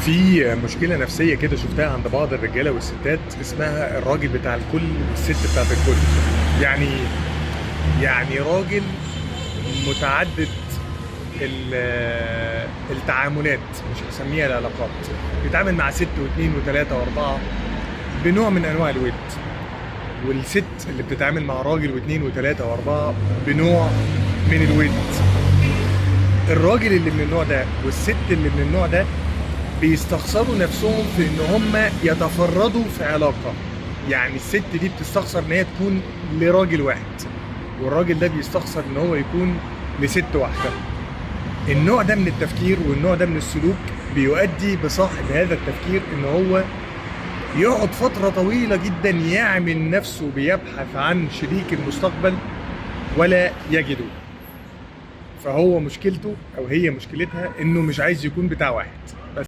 في مشكلة نفسية كده شفتها عند بعض الرجالة والستات اسمها الراجل بتاع الكل والست بتاعت الكل. يعني يعني راجل متعدد التعاملات، مش هسميها العلاقات، بيتعامل مع ست واثنين وثلاثة واربعة بنوع من انواع الود، والست اللي بتتعامل مع راجل واثنين وثلاثة واربعة بنوع من الود. الراجل اللي من النوع ده والست اللي من النوع ده بيستخسروا نفسهم في ان هم يتفردوا في علاقة. يعني الست دي بتستخسر ان هي تكون لراجل واحد، والراجل ده بيستخسر ان هو يكون لست واحدة. النوع ده من التفكير والنوع ده من السلوك بيؤدي بصاحب هذا التفكير ان هو يقعد فترة طويلة جدا يعمل نفسه بيبحث عن شريك المستقبل ولا يجده. فهو مشكلته او هي مشكلتها انه مش عايز يكون بتاع واحد،